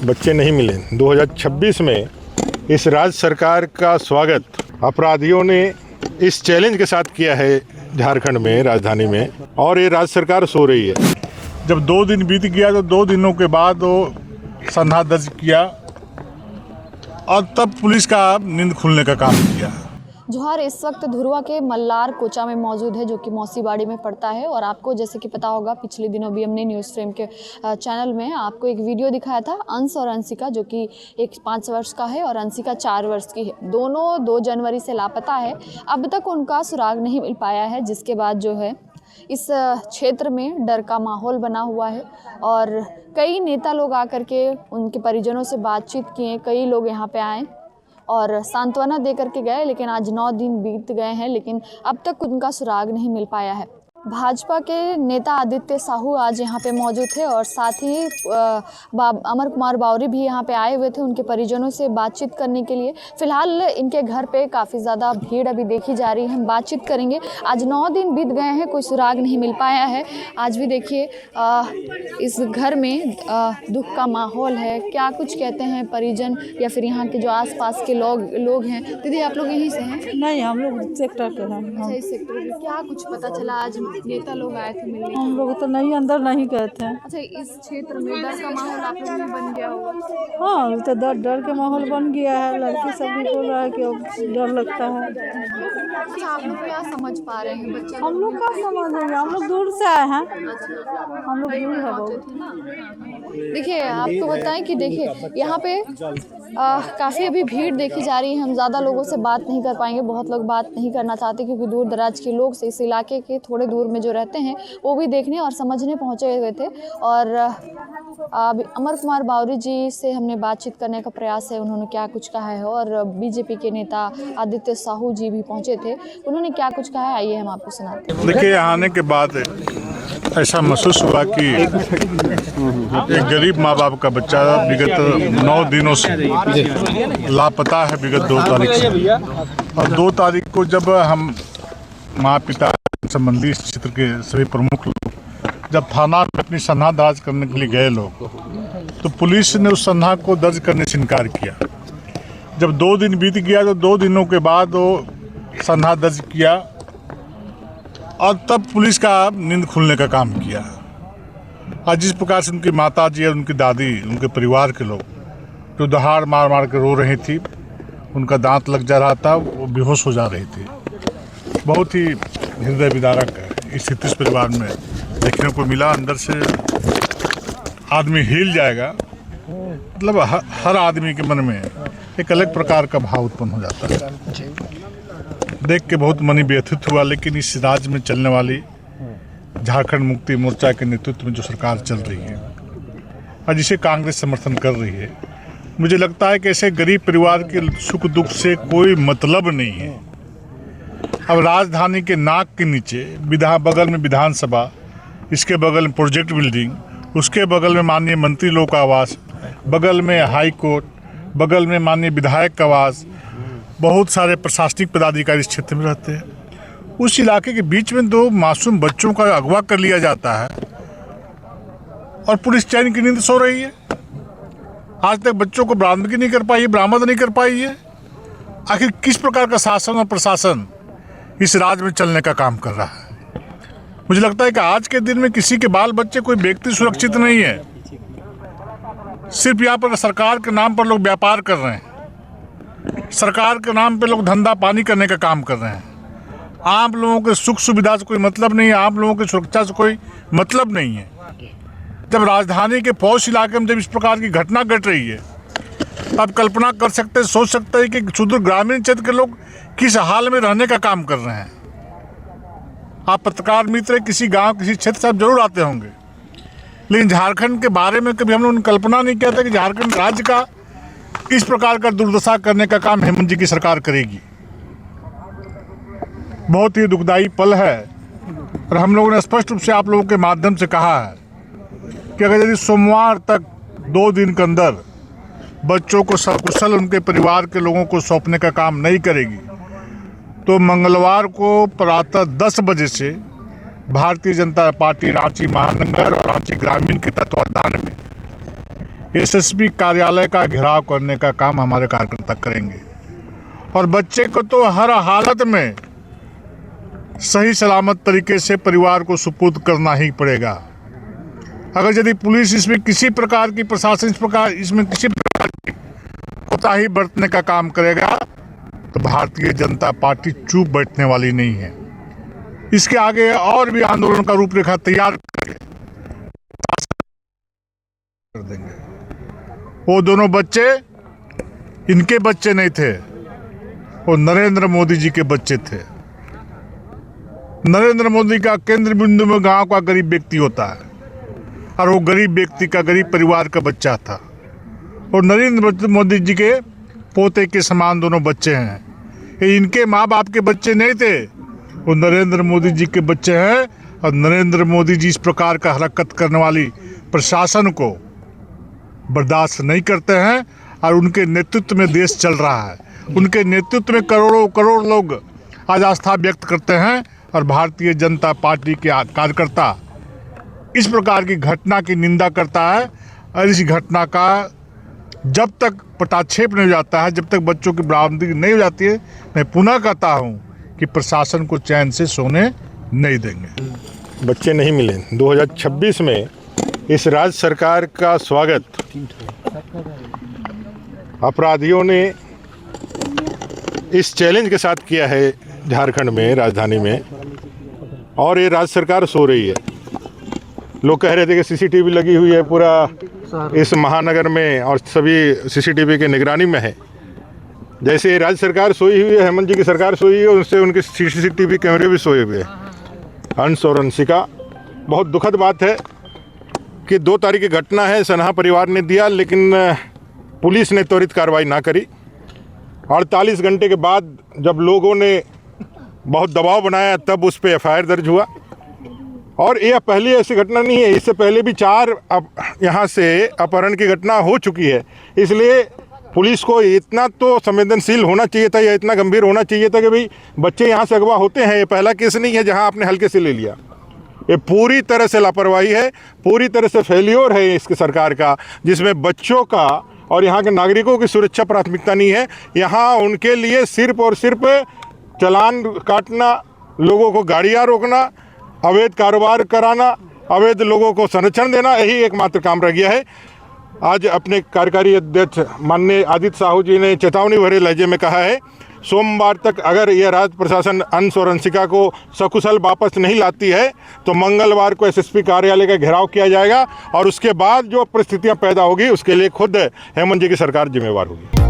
बच्चे नहीं मिले। 2026 में इस राज्य सरकार का स्वागत अपराधियों ने इस चैलेंज के साथ किया है झारखंड में, राजधानी में, और ये राज्य सरकार सो रही है। जब 2 दिन बीत गया तो 2 दिनों के बाद वो संज्ञा दर्ज किया और तब पुलिस का नींद खुलने का काम किया। जोहार इस वक्त धुरवा के मल्लार कोचा में मौजूद है, जो कि मौसीबाड़ी में पड़ता है। और आपको जैसे कि पता होगा, पिछले दिनों भी हमने न्यूज़ फ्रेम के चैनल में आपको एक वीडियो दिखाया था अंश और अंशिका, जो कि एक 5 वर्ष का है और अंशिका 4 वर्ष की है। दोनों 2 जनवरी से लापता है। अब तक उनका सुराग नहीं मिल पाया है, जिसके बाद जो है इस क्षेत्र में डर का माहौल बना हुआ है। और कई नेता लोग आकर के उनके परिजनों से बातचीत किए, कई लोग यहाँ पे आए और सांत्वना दे करके गए, लेकिन आज 9 दिन बीत गए हैं, लेकिन अब तक उनका सुराग नहीं मिल पाया है। भाजपा के नेता आदित्य साहू आज यहाँ पे मौजूद थे और साथ ही अमर कुमार बावरी भी यहाँ पे आए हुए थे उनके परिजनों से बातचीत करने के लिए। फिलहाल इनके घर पे काफ़ी ज़्यादा भीड़ अभी देखी जा रही है। हम बातचीत करेंगे। आज 9 दिन बीत गए हैं, कोई सुराग नहीं मिल पाया है। आज भी देखिए इस घर में दुख का माहौल है। क्या कुछ कहते हैं परिजन या फिर यहाँ के जो आसपास के लोग हैं। दीदी, आप लोग यहीं से हैं? नहीं, हम लोग सेक्टर के हैं। अच्छा, इस सेक्टर में क्या कुछ पता चला? आज नेता लोग आए थे मिलने। हम लोग तो नहीं, अंदर नहीं गए थे। अच्छा, इस क्षेत्र में डर का माहौल आप लोगों में बन गया होगा? हाँ, तो डर के माहौल बन गया है। लड़की सब भी बोल रहा है कि अब डर लगता है। अच्छा, आप लोग क्या समझ पा रहे हैं? बच्चा हम लोग क्या समझेंगे, हम लोग दूर से आए हैं। हम लोग दूर है बहुत। देखिए, आपको बताएं कि देखिए यहाँ पे काफ़ी अभी भीड़ देखी जा रही है। हम ज़्यादा लोगों से बात नहीं कर पाएंगे, बहुत लोग बात नहीं करना चाहते क्योंकि दूर दराज के लोग से इस इलाके के थोड़े दूर में जो रहते हैं वो भी देखने और समझने पहुँचे हुए थे। और अमर कुमार बावरी जी से हमने बातचीत करने का प्रयास है, उन्होंने क्या कुछ कहा है। और बीजेपी के नेता आदित्य साहू जी भी पहुँचे थे, उन्होंने क्या कुछ कहा है, आइए हम आपको सुनाते हैं। देखिए, यहाँ आने के बाद ऐसा महसूस हुआ कि एक गरीब माँ बाप का बच्चा विगत 9 दिनों से लापता है, विगत 2 तारीख से। और 2 तारीख को जब हम माँ पिता संबंधी इस क्षेत्र के सभी प्रमुख लोग जब थाना में अपनी संज्ञा दर्ज करने के लिए गए लोग, तो पुलिस ने उस संज्ञा को दर्ज करने से इनकार किया। जब 2 दिन बीत गया तो 2 दिनों के बाद वो संज्ञा दर्ज किया और तब पुलिस का नींद खुलने का काम किया। और जिस प्रकार से उनकी माता जी और उनकी दादी, उनके परिवार के लोग जो दहाड़ मार मार के रो रही थी, उनका दांत लग जा रहा था, वो बेहोश हो जा रही थी। बहुत ही हृदय विदारक स्थिति इस परिवार में देखने को मिला। अंदर से आदमी हिल जाएगा, मतलब हर आदमी के मन में एक अलग प्रकार का भाव उत्पन्न हो जाता है। देख के बहुत मन व्यथित हुआ। लेकिन इस राज्य में चलने वाली झारखंड मुक्ति मोर्चा के नेतृत्व में जो सरकार चल रही है और जिसे कांग्रेस समर्थन कर रही है, मुझे लगता है कि ऐसे गरीब परिवार के सुख दुख से कोई मतलब नहीं है। अब राजधानी के नाक के नीचे बगल में विधानसभा, इसके बगल में प्रोजेक्ट बिल्डिंग, उसके बगल में माननीय मंत्री लोग का आवास, बगल में हाई कोर्ट, बगल में माननीय विधायक का आवास, बहुत सारे प्रशासनिक पदाधिकारी इस क्षेत्र में रहते हैं। उस इलाके के बीच में 2 मासूम बच्चों का अगवा कर लिया जाता है और पुलिस चैन की नींद सो रही है। आज तक बच्चों को बरामदगी नहीं कर पाई है, बरामद नहीं कर पाई है। आखिर किस प्रकार का शासन और प्रशासन इस राज्य में चलने का काम कर रहा है? मुझे लगता है कि आज के दिन में किसी के बाल बच्चे, कोई व्यक्ति सुरक्षित नहीं है। सिर्फ यहाँ पर सरकार के नाम पर लोग व्यापार कर रहे हैं, सरकार के नाम पे लोग धंधा पानी करने का काम कर रहे हैं। आम लोगों के सुख सुविधा से कोई मतलब नहीं है, आम लोगों की सुरक्षा से कोई मतलब नहीं है। जब राजधानी के पौष इलाके में जब इस प्रकार की घटना घट रही है, आप कल्पना कर सकते हैं, सोच सकते हैं कि सुदूर ग्रामीण क्षेत्र के लोग किस हाल में रहने का काम कर रहे हैं। आप पत्रकार मित्र किसी गांव, किसी क्षेत्र से आप जरूर आते होंगे, लेकिन झारखंड के बारे में कभी हम लोगों ने कल्पना नहीं किया था कि झारखंड राज्य का इस प्रकार का दुर्दशा करने का काम हेमंत जी की सरकार करेगी। बहुत ही दुखदायी पल है। और हम लोगों ने स्पष्ट रूप से आप लोगों के माध्यम से कहा है कि अगर यदि सोमवार तक 2 दिन के अंदर बच्चों को सकुशल उनके परिवार के लोगों को सौंपने का काम नहीं करेगी, तो मंगलवार को प्रातः 10 बजे से भारतीय जनता पार्टी रांची महानगर और रांची ग्रामीण के तत्वावधान में एसएसपी कार्यालय का घेराव करने का काम हमारे कार्यकर्ता करेंगे और बच्चे को तो हर हालत में सही सलामत तरीके से परिवार को सुपुर्द करना ही पड़ेगा। अगर यदि पुलिस इसमें किसी प्रकार की प्रशासन इसमें किसी प्रकार की कोताही बरतने का काम करेगा तो भारतीय जनता पार्टी चुप बैठने वाली नहीं है। इसके आगे और भी आंदोलन का रूपरेखा तैयार कर देंगे। वो दोनों बच्चे इनके बच्चे नहीं थे, वो नरेंद्र मोदी जी के बच्चे थे। नरेंद्र मोदी का केंद्र बिंदु में गांव का गरीब व्यक्ति होता है और वो गरीब व्यक्ति का गरीब परिवार का बच्चा था और नरेंद्र मोदी जी के पोते के समान दोनों बच्चे हैं। ये इनके माँ बाप के बच्चे नहीं थे, वो नरेंद्र मोदी जी के बच्चे हैं और नरेंद्र मोदी जी इस प्रकार का हरकत करने वाली प्रशासन को बर्दाश्त नहीं करते हैं और उनके नेतृत्व में देश चल रहा है। उनके नेतृत्व में करोड़ों करोड़ लोग आज आस्था व्यक्त करते हैं और भारतीय जनता पार्टी के कार्यकर्ता इस प्रकार की घटना की निंदा करता है और इस घटना का जब तक पटाक्षेप नहीं हो जाता है, जब तक बच्चों की बरामदगी नहीं हो जाती है, मैं पुनः कहता हूं कि प्रशासन को चैन से सोने नहीं देंगे। बच्चे नहीं मिले। 2026 में इस राज्य सरकार का स्वागत अपराधियों ने इस चैलेंज के साथ किया है झारखंड में, राजधानी में, और ये राज्य सरकार सो रही है। लोग कह रहे थे कि सीसीटीवी लगी हुई है पूरा इस महानगर में और सभी सीसीटीवी के निगरानी में है। जैसे ये राज्य सरकार सोई हुई है, हेमंत जी की सरकार सोई है, उससे उनके सीसीटीवी कैमरे भी सोए हुए हैं। अंश और अंशिका, बहुत दुखद बात है कि 2 तारीख की घटना है, सनहा परिवार ने दिया लेकिन पुलिस ने त्वरित कार्रवाई ना करी। 48 घंटे के बाद जब लोगों ने बहुत दबाव बनाया तब उस पर एफआईआर दर्ज हुआ। और यह पहली ऐसी घटना नहीं है, इससे पहले भी 4 यहाँ से अपहरण की घटना हो चुकी है। इसलिए पुलिस को इतना तो संवेदनशील होना चाहिए था या इतना गंभीर होना चाहिए था कि भाई बच्चे यहाँ से अगवा होते हैं। ये पहला केस नहीं है जहाँ आपने हल्के से ले लिया। ये पूरी तरह से लापरवाही है, पूरी तरह से फेल्योर है इसकी सरकार का, जिसमें बच्चों का और यहाँ के नागरिकों की सुरक्षा प्राथमिकता नहीं है। यहाँ उनके लिए सिर्फ और सिर्फ चालान काटना, लोगों को गाड़ियाँ रोकना, अवैध कारोबार कराना, अवैध लोगों को संरक्षण देना, यही एकमात्र काम रह गया है। आज अपने कार्यकारी अध्यक्ष माननीय आदित्य साहू जी ने चेतावनी भरे लहजे में कहा है, सोमवार तक अगर यह राज्य प्रशासन अंश और अंशिका को सकुशल वापस नहीं लाती है तो मंगलवार को एसएसपी कार्यालय का घेराव किया जाएगा और उसके बाद जो परिस्थितियां पैदा होगी उसके लिए खुद हेमंत जी की सरकार जिम्मेवार होगी।